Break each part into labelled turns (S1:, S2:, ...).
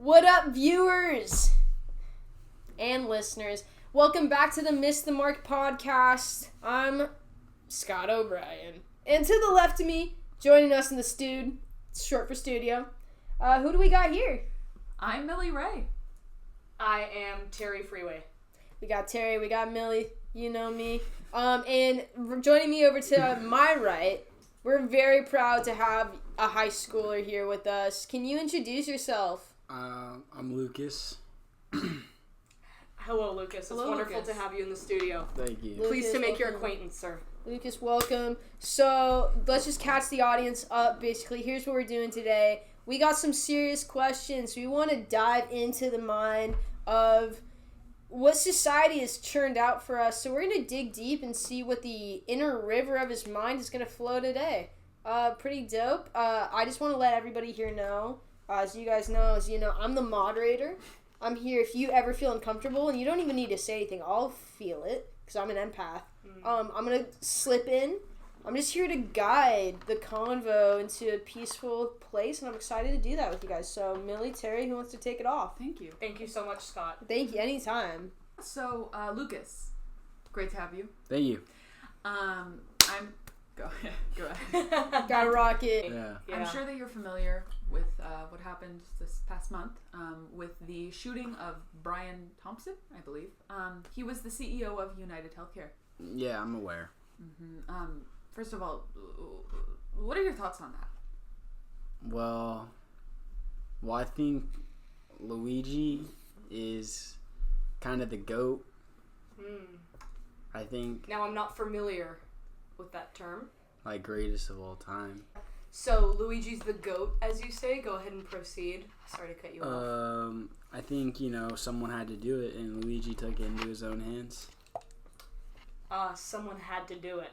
S1: What up, viewers and listeners? Welcome back to the Miss the Mark podcast. I'm Scott O'Brien. And to the left of me, joining us in the stude, it's short for studio, who do we got here?
S2: I'm Millie Ray.
S3: I am Terry Freeway.
S1: We got Terry, we got Millie, you know me. And joining me over to my right, we're very proud to have a high schooler here with us. Can you introduce yourself?
S4: I'm Lucas.
S3: Hello, Lucas.
S2: Hello,
S3: it's wonderful
S2: Lucas.
S3: to have you in the studio.
S4: Thank you.
S3: Pleased to make your
S1: welcome.
S3: acquaintance, sir.
S1: Lucas, welcome. So, let's just catch the audience up, basically. Here's what we're doing today. We got some serious questions. We want to dive into the mind of what society has churned out for us. So, we're going to dig deep and see what the inner river of his mind is going to flow today. Pretty dope. I just want to let everybody here know, as you guys know, I'm the moderator. I'm here if you ever feel uncomfortable, and you don't even need to say anything. I'll feel it, because I'm an empath. I'm going to slip in. I'm just here to guide the convo into a peaceful place, and I'm excited to do that with you guys. So, Millie, Terry, who wants to take it off?
S2: Thank you.
S3: Thank you so much, Scott.
S1: Thank you. Anytime.
S2: So, Lucas, great to have you.
S4: Thank you.
S2: Go ahead.
S1: Got a rocket.
S4: Yeah.
S2: I'm sure that you're familiar with what happened this past month with the shooting of Brian Thompson, I believe. He was the CEO of United Healthcare.
S4: Yeah, I'm aware.
S2: Mm-hmm. First of all, what are your thoughts on that?
S4: Well, I think Luigi is kind of the GOAT. I think,
S3: Now, I'm not familiar with that term.
S4: like, greatest of all time.
S3: So, Luigi's the GOAT, as you say. Go ahead and proceed. Sorry to cut you off.
S4: I think, someone had to do it, and Luigi took it into his own hands.
S3: Someone had to do it.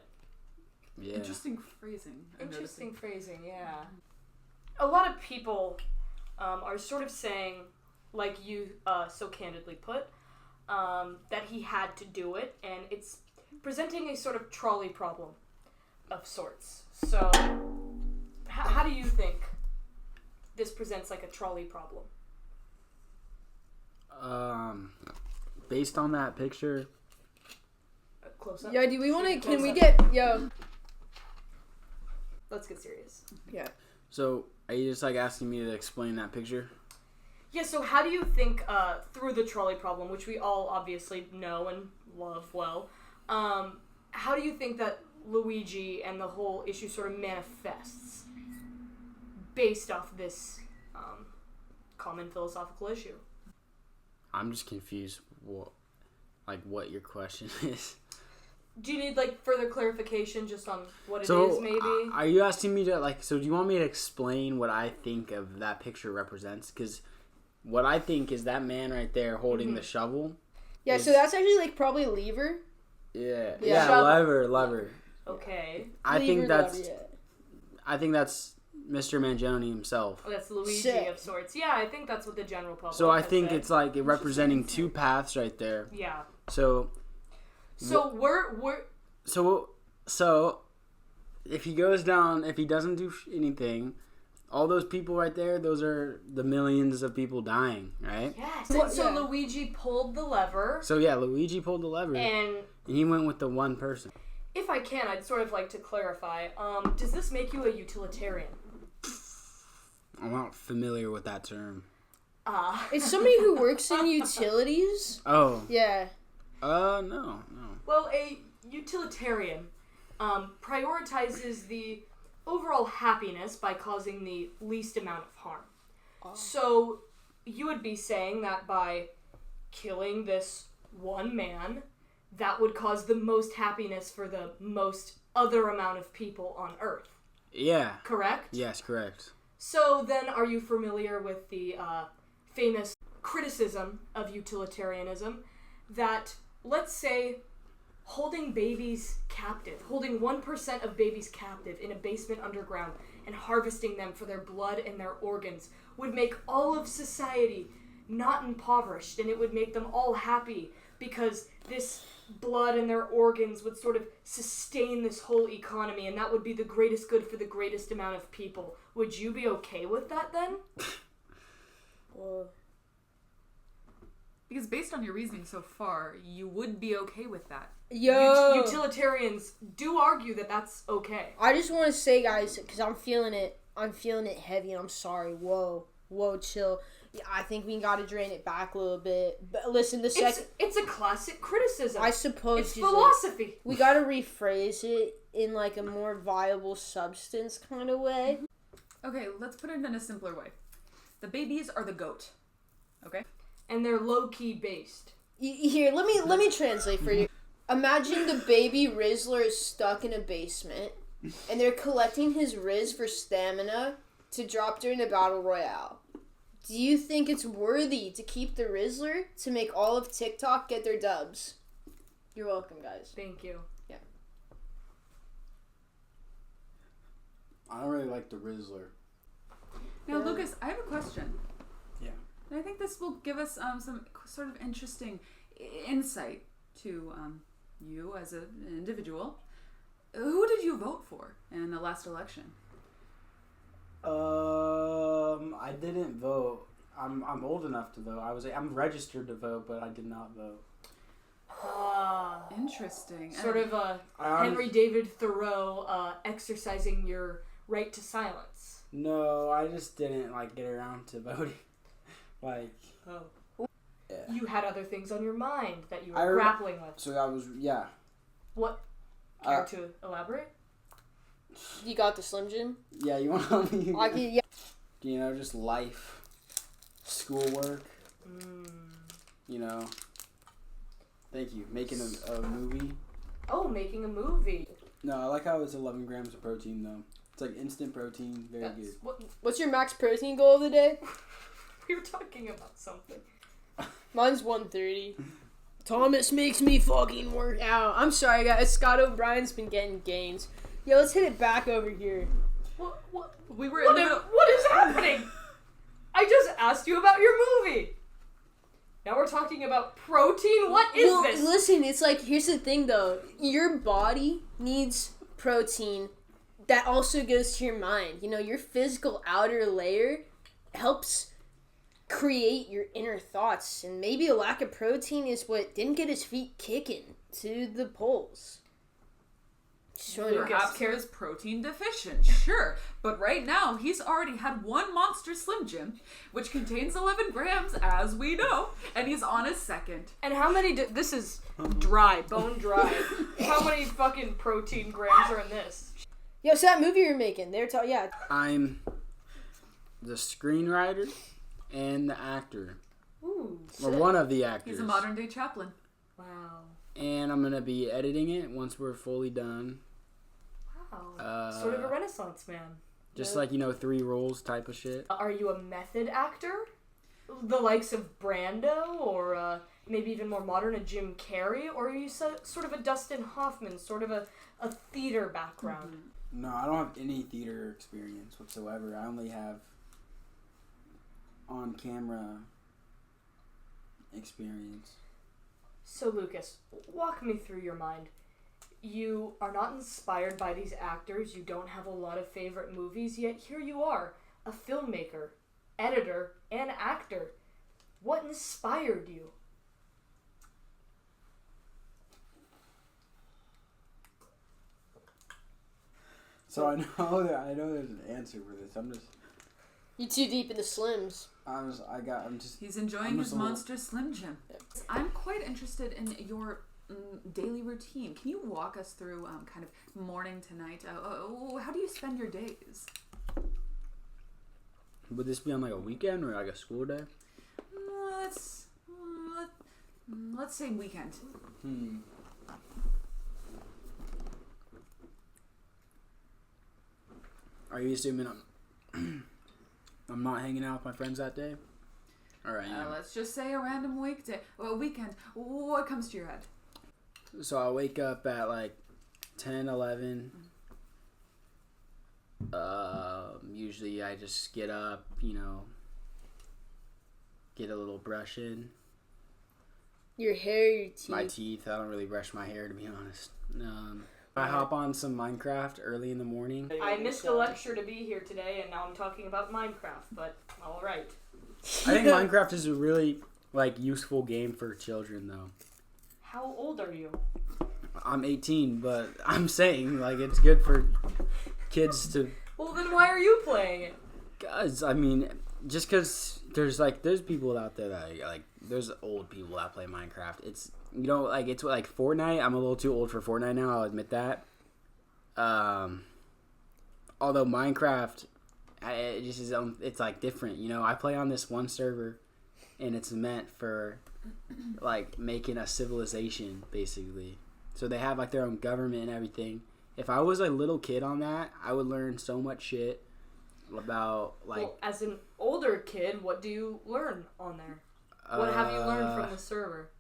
S4: Yeah.
S2: Interesting phrasing. I'm
S3: Interesting
S2: noticing.
S3: phrasing, yeah. A lot of people are sort of saying, like you so candidly put, that he had to do it, and it's presenting a sort of trolley problem of sorts. So, how do you think this presents like a trolley problem?
S4: Based on that picture,
S3: Close up?
S1: Yo, do we want to, can we
S3: Close up.
S1: get, yo.
S3: Let's get serious.
S1: Yeah.
S4: so are you just, asking me to explain that picture?
S3: Yeah, so how do you think, through the trolley problem, which we all obviously know and love well, how do you think that Luigi and the whole issue sort of manifests based off this common philosophical issue?
S4: I'm just confused what your question is.
S3: Do you need, further clarification just on what it
S4: So,
S3: is, maybe?
S4: are you asking me to, so do you want me to explain what I think of that picture represents? Because what I think is that man right there holding the shovel.
S1: Yeah, so that's actually, probably a lever.
S4: Yeah.
S1: Yeah.
S4: Yeah,
S3: Shovel.
S4: lever.
S3: Okay.
S4: I
S1: Lever,
S4: think that's,
S1: lever, yeah.
S4: I think that's Mr. Mangione himself.
S3: Oh, that's Luigi
S1: Sick.
S3: of sorts. Yeah, I think that's what the general public
S4: So I
S3: has
S4: think
S3: said.
S4: it's it representing two paths right there.
S3: Yeah.
S4: So
S3: So
S4: if he goes down, if he doesn't do anything, all those people right there, those are the millions of people dying, right?
S3: yes.
S1: Well,
S3: So
S1: yeah.
S3: Luigi pulled the lever,
S4: So yeah, Luigi pulled the lever,
S3: and
S4: and he went with the one person.
S3: if I can, I'd sort of like to clarify. Does this make you a utilitarian?
S4: I'm not familiar with that term.
S1: It's somebody who works in utilities.
S4: Oh,
S1: Yeah.
S4: no.
S3: Well, a utilitarian prioritizes the overall happiness by causing the least amount of harm. So you would be saying that by killing this one man, that would cause the most happiness for the most other amount of people on Earth.
S4: Yeah.
S3: Correct?
S4: Yes, correct.
S3: So then, are you familiar with the famous criticism of utilitarianism that, let's say, holding babies captive, holding 1% of babies captive in a basement underground and harvesting them for their blood and their organs would make all of society not impoverished, and it would make them all happy because this blood and their organs would sort of sustain this whole economy, and that would be the greatest good for the greatest amount of people. Would you be okay with that then?
S2: Because based on your reasoning so far, you would be okay with that.
S1: Yo,
S3: Utilitarians do argue that that's okay.
S1: I just want to say, guys, because I'm feeling it heavy, and I'm sorry. Whoa, chill. Yeah, I think we gotta drain it back a little bit. But listen,
S3: It's a classic criticism.
S1: I suppose
S3: it's philosophy.
S1: we gotta rephrase it in like a more viable substance kind of way.
S2: Okay, let's put it in a simpler way. The babies are the goat. Okay?
S3: And they're low-key based.
S1: Here, let me translate for you. Imagine the baby Rizzler is stuck in a basement, and they're collecting his Riz for stamina to drop during a battle royale. Do you think it's worthy to keep the Rizzler to make all of TikTok get their dubs? You're welcome, guys.
S3: Thank you.
S1: Yeah.
S4: I don't really like the Rizzler.
S2: Now, Lucas, I have a question.
S4: Yeah.
S2: And I think this will give us some sort of interesting insight to you as an individual. Who did you vote for in the last election?
S4: I didn't vote. I'm old enough to vote. I'm registered to vote, but I did not vote.
S2: Interesting.
S3: Sort of Henry David Thoreau exercising your right to silence.
S4: No, I just didn't get around to voting. Yeah.
S3: You had other things on your mind that you were grappling with.
S4: So I was, yeah.
S3: What? Care to elaborate?
S1: You got the Slim Jim?
S4: Yeah, you want to help me?
S1: Yeah.
S4: You know, just life, schoolwork. You know. Thank you. Making a movie.
S3: Oh, making a movie.
S4: No, I like how it's 11 grams of protein, though. It's like instant protein. Very good.
S1: What's your max protein goal of the day?
S3: We were talking about something.
S1: Mine's 130. Thomas makes me fucking work out. I'm sorry, guys. Scott O'Brien's been getting gains. Yo, let's hit it back over here.
S3: What
S2: What
S3: is happening? I just asked you about your movie. Now we're talking about protein? What is this?
S1: Listen, it's like, here's the thing, though. Your body needs protein that also goes to your mind. You know, your physical outer layer helps create your inner thoughts, and maybe a lack of protein is what didn't get his feet kicking to the polls.
S2: Perhaps he was protein deficient, sure, but right now he's already had one Monster Slim Jim, which contains 11 grams, as we know, and he's on his second.
S3: And how many? This is dry, bone dry. How many fucking protein grams are in this?
S1: Yo, so that movie you're making,
S4: I'm the screenwriter and the actor.
S3: Ooh.
S4: Or one of the actors.
S2: He's a modern day Chaplin.
S3: Wow.
S4: And I'm going to be editing it once we're fully done.
S3: Wow. Sort of a Renaissance man.
S4: Just 3 roles type of shit.
S3: Are you a method actor? The likes of Brando, or maybe even more modern, a Jim Carrey? Or are you sort of a Dustin Hoffman, sort of a theater background?
S2: Mm-hmm.
S4: No, I don't have any theater experience whatsoever. I only have on-camera experience.
S3: So, Lucas, walk me through your mind. You are not inspired by these actors. You don't have a lot of favorite movies, yet here you are, a filmmaker, editor, and actor. What inspired you?
S4: So I know there's an answer for this.
S1: You too deep in the Slims.
S2: He's enjoying his Monster Slim Jim. Yep. I'm quite interested in your daily routine. Can you walk us through kind of morning to night? How do you spend your days?
S4: Would this be on a weekend or a school day?
S2: Let's say weekend.
S4: Are you assuming I'm not hanging out with my friends that day? Alright.
S2: Let's just say a random weekend. What comes to your head?
S4: So I wake up at 10, 11. Usually I just get up, get a little brush in.
S1: Your hair, your teeth.
S4: My teeth. I don't really brush my hair, to be honest. I hop on some Minecraft early in the morning.
S3: I missed a lecture to be here today, and now I'm talking about Minecraft, but alright.
S4: I think Minecraft is a really like useful game for children though.
S3: How old are you?
S4: I'm 18, but I'm saying like it's good for kids to.
S3: Well, then why are you playing it?
S4: Guys, I mean, just because there's people out there that like there's old people that play Minecraft. It's it's like Fortnite. I'm a little too old for Fortnite now. I'll admit that. Although Minecraft, it just is it's like different. I play on this one server, and it's meant for like making a civilization basically. So they have like their own government and everything. If I was a little kid on that, I would learn so much shit about like.
S3: Well, as an older kid, what do you learn on there? What have you learned from the server?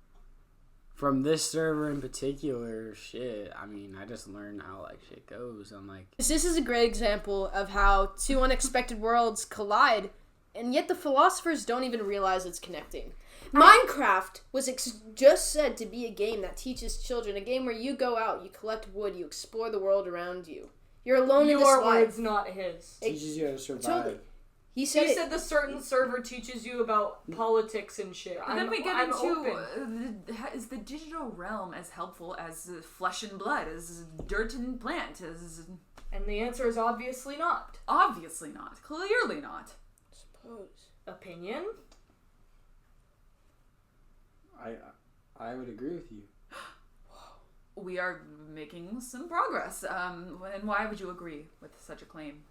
S4: From this server in particular, shit. I mean, I just learned how like shit goes. I'm like.
S1: This is a great example of how two unexpected worlds collide, and yet the philosophers don't even realize it's connecting. Minecraft was just said to be a game that teaches children, a game where you go out, you collect wood, you explore the world around you. You're alone in this life.
S3: Your words, not his.
S4: Teaches you how to survive.
S1: Totally. He
S3: said the certain server teaches you about politics and shit.
S2: And then we get into is the digital realm as helpful as flesh and blood, as dirt and plant, as...
S3: And the answer is obviously not.
S2: Obviously not. Clearly not.
S1: I suppose.
S3: Opinion?
S4: I would agree with you.
S2: We are making some progress. And why would you agree with such a claim?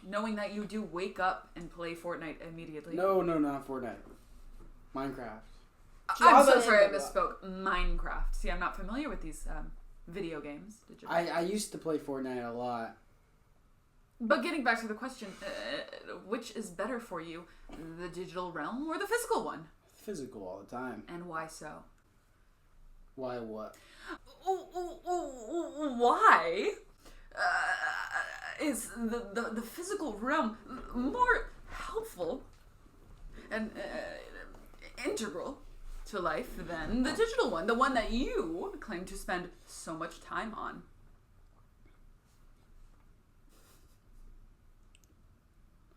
S2: Knowing that you do wake up and play Fortnite immediately.
S4: No, not Fortnite. Minecraft.
S2: I'm so sorry, I misspoke. Minecraft. See, I'm not familiar with these video games.
S4: I used to play Fortnite a lot.
S2: But getting back to the question, which is better for you, the digital realm or the physical one?
S4: Physical all the time.
S2: And why so?
S4: Why what?
S2: Why is the physical realm more helpful and integral to life than the digital one, the one that you claim to spend so much time on?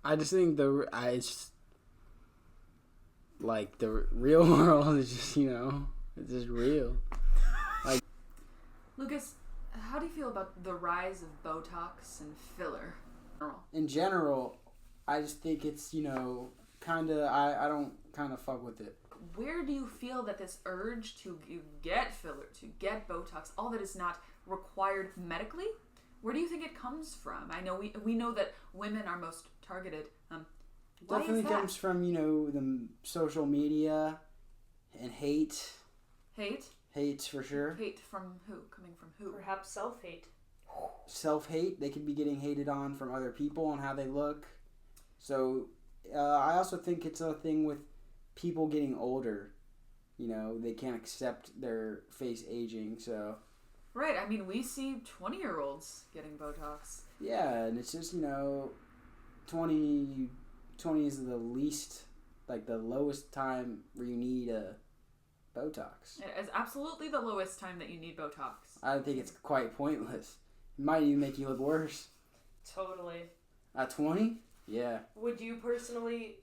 S4: I just think the real world is just, it's just real. Like,
S2: Lucas, how do you feel about the rise of Botox and filler?
S4: In general, I just think it's, I don't kind of fuck with it.
S2: Where do you feel that this urge to get filler, to get Botox, all that is not required medically, where do you think it comes from? I know we know that women are most targeted. Why
S4: Definitely
S2: is that?
S4: comes from, the social media and hate.
S2: Hate?
S4: Hate for sure.
S2: Hate from who? Coming from who?
S3: Perhaps self-hate.
S4: Self-hate. They could be getting hated on from other people on how they look. So, I also think it's a thing with people getting older. They can't accept their face aging, so...
S2: Right, I mean, we see 20-year-olds getting Botox.
S4: Yeah, and it's just, 20 is the least, like the lowest time where you need a Botox.
S2: It is absolutely the lowest time that you need Botox.
S4: I think it's quite pointless. It might even make you look worse.
S3: Totally.
S4: At 20? Yeah.
S3: Would you personally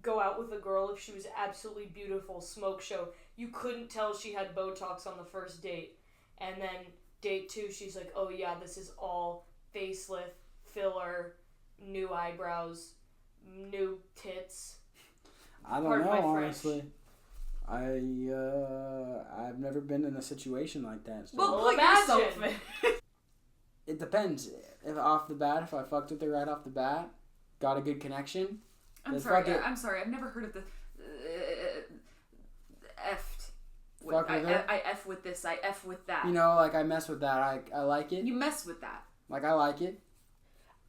S3: go out with a girl if she was absolutely beautiful, smoke show? You couldn't tell she had Botox on the first date. And then date 2, she's like, oh yeah, this is all facelift, filler, new eyebrows, new tits.
S4: I don't know, honestly. I've never been in a situation like that. So.
S2: Well, put yourself in.
S4: It depends. If I fucked with her right off the bat, got a good connection.
S2: I'm sorry. I've never heard of the effed. I F with this. I F with that.
S4: I mess with that. I like it.
S2: You mess with that.
S4: Like, I like it.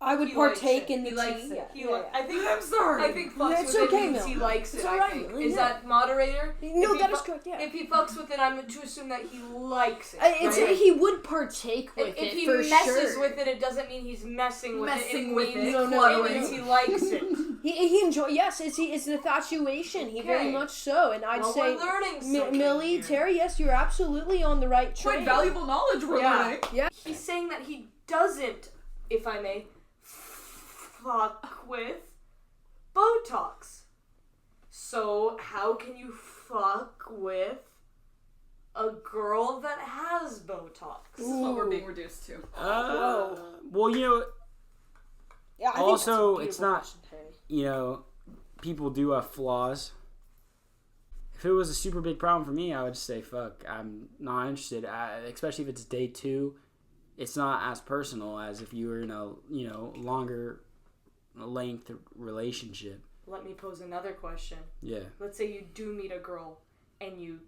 S1: I would partake in the
S3: tea. Likes it.
S1: I
S3: think
S2: I'm sorry.
S3: I think fucks with it means he likes it. I think. Is that moderator?
S1: No, that is correct. Yeah.
S3: If he fucks with it, I'm to assume that he likes it.
S1: Right? He would partake with it.
S3: If he
S1: for
S3: messes
S1: sure.
S3: with it, it doesn't mean he's messing with it. It
S1: means
S3: he likes it.
S1: He enjoy. Yes, it's an infatuation. He very much so. And I'd say,
S3: we're learning
S1: Millie, Terry, yes, you're absolutely on the right track.
S2: Quite valuable knowledge we're learning.
S1: Yeah.
S3: He's saying that he doesn't, if I may, fuck with Botox. So how can you fuck with a girl that has Botox?
S2: This is what we're being reduced to.
S4: Well,
S1: Yeah, I
S4: also,
S1: think
S4: it's not, people do have flaws. If it was a super big problem for me, I would say, fuck, I'm not interested. Especially if it's day 2, it's not as personal as if you were in a, longer length relationship.
S3: Let me pose another question.
S4: Yeah.
S3: Let's say you do meet a girl and you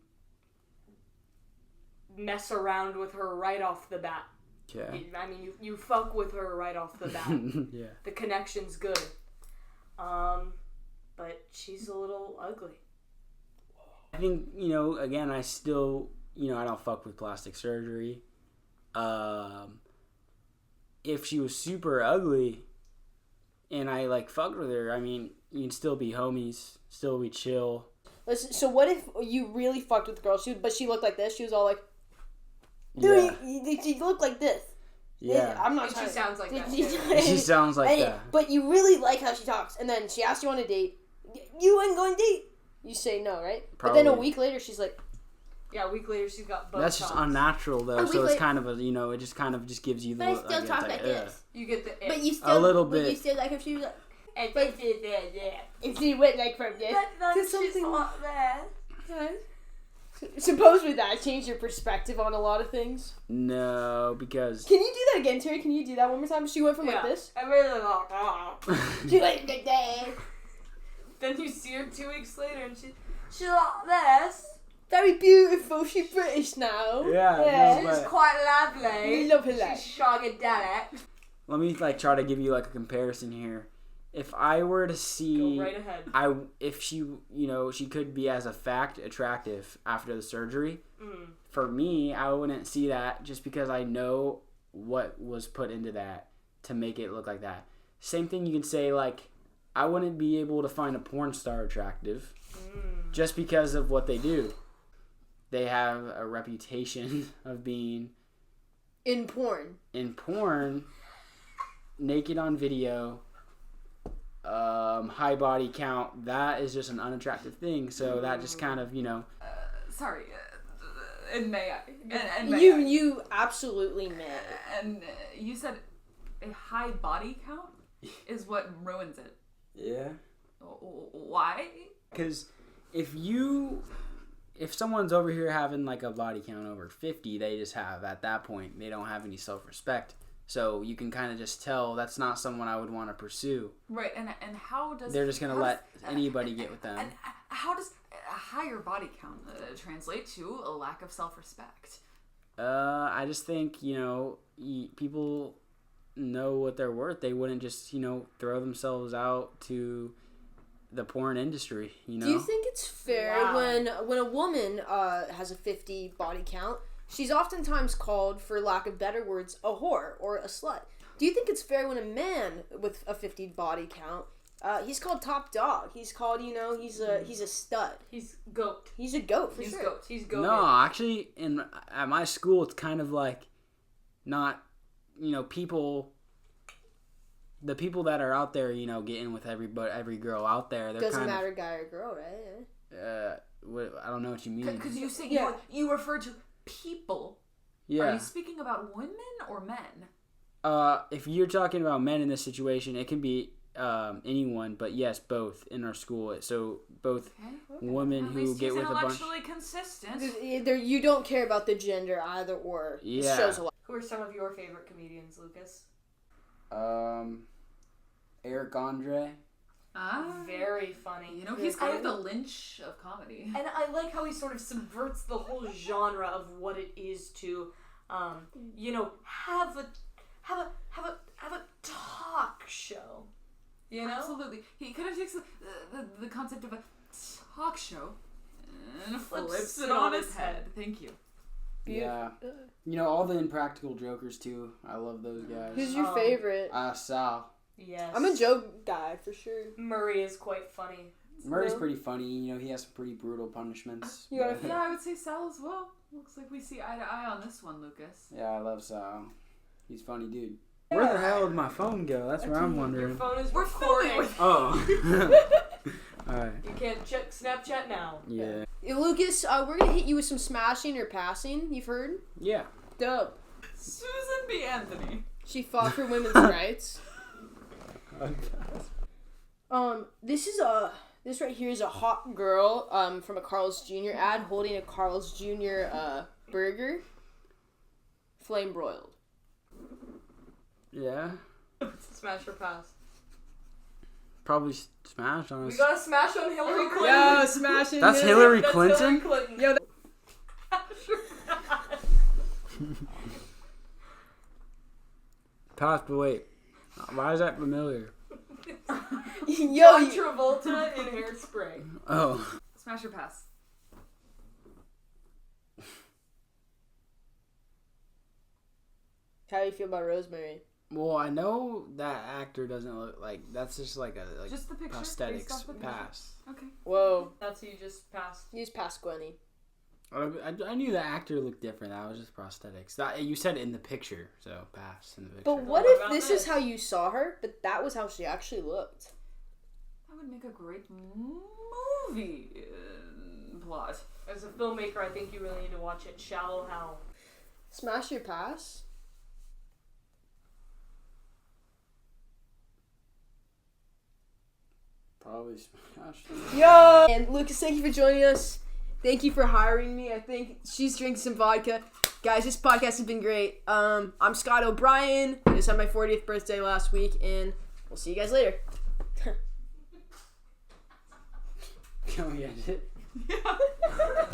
S3: mess around with her right off the bat.
S4: Okay.
S3: I mean, you fuck with her right off the bat.
S4: Yeah.
S3: The connection's good. But she's a little ugly.
S4: I think, again, I still, I don't fuck with plastic surgery. If she was super ugly and I, fucked with her, I mean, you can still be homies, still be chill.
S1: Listen, so what if you really fucked with the girl, but she looked like this? She was all like, dude, she looked like this.
S4: Yeah.
S1: I'm not
S3: And
S1: trying
S3: she sounds like that.
S4: She sounds like that.
S1: But you really like how she talks, and then she asks you on a date. You ain't going to date. You say no, right?
S4: Probably.
S1: But then a week later, she's like...
S3: Yeah, a week later she's got Botox.
S4: That's just unnatural, though, so it's kind of it just kind of gives you the...
S1: But I still talk like this.
S3: You get the
S1: But you still...
S4: A little bit.
S1: But you still like if she was like...
S3: But
S1: If she went like from this to
S3: she's
S1: something...
S3: not there.
S1: Suppose with that changed your perspective on a lot of things?
S4: No, because...
S1: Can you do that again, Terry? Can you do that one more time? She went from like this.
S3: I really like that.
S1: She went like that.
S3: Then you see her 2 weeks later and she's like this.
S1: Very beautiful. She's British now.
S4: Yeah.
S3: She's quite lovely.
S1: We love her life.
S3: She's shagadelic.
S4: Let me try to give you a comparison here. If I were to see...
S3: Go right ahead.
S4: If she, she could be as a fact attractive after the surgery.
S3: Mm.
S4: For me, I wouldn't see that just because I know what was put into that to make it look like that. Same thing you can say, I wouldn't be able to find a porn star attractive just because of what they do. They have a reputation of being...
S1: In porn,
S4: naked on video, high body count, that is just an unattractive thing. So that just kind of,
S2: Sorry, and may I? And
S1: you absolutely may.
S2: And you said a high body count is what ruins it.
S4: Yeah.
S2: Why?
S4: Because if someone's over here having a body count over 50, they just have, at that point, they don't have any self-respect. So you can kind of just tell that's not someone I would want to pursue.
S2: Right, and how does...
S4: They're just going to let anybody get with them.
S2: And how does a higher body count translate to a lack of self-respect?
S4: I just think, people know what they're worth. They wouldn't just, throw themselves out to the porn industry,
S1: Do you think it's fair when a woman has a 50 body count, she's oftentimes called, for lack of better words, a whore or a slut? Do you think it's fair when a man with a 50 body count, he's called top dog? He's called, he's a stud.
S3: He's goat.
S1: He's a goat for
S3: He's
S1: sure.
S3: goat. He's goat.
S4: No, actually, at my school, it's kind of not, people... The people that are out there, getting with every girl out there, they're
S1: doesn't matter guy or girl, right?
S4: I don't know what you mean.
S2: Because you say you refer to people.
S4: Yeah.
S2: Are you speaking about women or men?
S4: If you're talking about men in this situation, it can be anyone, but yes, both in our school. So both women who get with a bunch.
S2: Intellectually consistent.
S1: You don't care about the gender either or.
S4: Yeah.
S1: It shows a lot.
S3: Who are some of your favorite comedians, Lucas?
S4: Eric Andre.
S3: Very funny.
S2: He's kind of the Lynch of comedy.
S3: And I like how he sort of subverts the whole genre of what it is to, have a talk show.
S2: Absolutely. He kind of takes the concept of a talk show and flips it on his head. Thank you.
S4: Yeah. All the Impractical Jokers, too. I love those guys.
S1: Who's your favorite?
S4: Sal.
S1: Yes. I'm a joke guy, for sure.
S3: Murray is quite funny.
S4: Murray's pretty funny. He has some pretty brutal punishments.
S2: Yeah, I would say Sal as well. Looks like we see eye to eye on this one, Lucas.
S4: Yeah, I love Sal. He's funny, dude. Yeah. Where the hell did my phone go? That's where I'm wondering.
S3: Your phone is
S2: recording.
S3: recording.
S4: Oh. Alright.
S3: You can't check Snapchat now.
S4: Yeah.
S1: Hey, Lucas, we're gonna hit you with some smashing or passing. You've heard?
S4: Yeah.
S1: Dope.
S2: Susan B. Anthony.
S1: She fought for women's rights. This right here is a hot girl from a Carl's Jr. ad holding a Carl's Jr. Burger, flame broiled.
S4: Yeah.
S3: Smash or pass?
S4: Probably smash on
S3: We
S4: us.
S3: got a smash on Hillary Clinton.
S1: Yo, smashing.
S4: That's Hillary
S3: That's
S4: Clinton?
S3: Hillary Clinton.
S1: Yo,
S4: Pass, but wait. Why is that familiar?
S1: Yo,
S3: John Travolta in Hairspray.
S4: Oh.
S2: Smash or pass?
S1: how do you feel about Rosemary?
S4: Well, I know that actor doesn't look like. That's just like a
S2: Just the picture? Based
S4: prosthetics
S2: off the picture?
S4: pass.
S2: Okay.
S1: Whoa,
S3: That's who you just passed.
S1: use past Gwenny.
S4: I knew the actor looked different. That was just prosthetics. That you said it in the picture, so pass in the picture.
S1: But what
S3: What
S1: if
S3: about
S1: this
S3: this?
S1: is how you saw her, but that was how she actually looked?
S2: That would make a great movie plot.
S3: As a filmmaker, I think you really need to watch it. Shallow Hal.
S1: Smash your pass?
S4: Probably smash.
S1: Yo! And Lucas, thank you for joining us. Thank you for hiring me. I think she's drinking some vodka. Guys, this podcast has been great. I'm Scott O'Brien. I just had my 40th birthday last week, and we'll see you guys later.
S4: Can we end it?
S2: Yeah.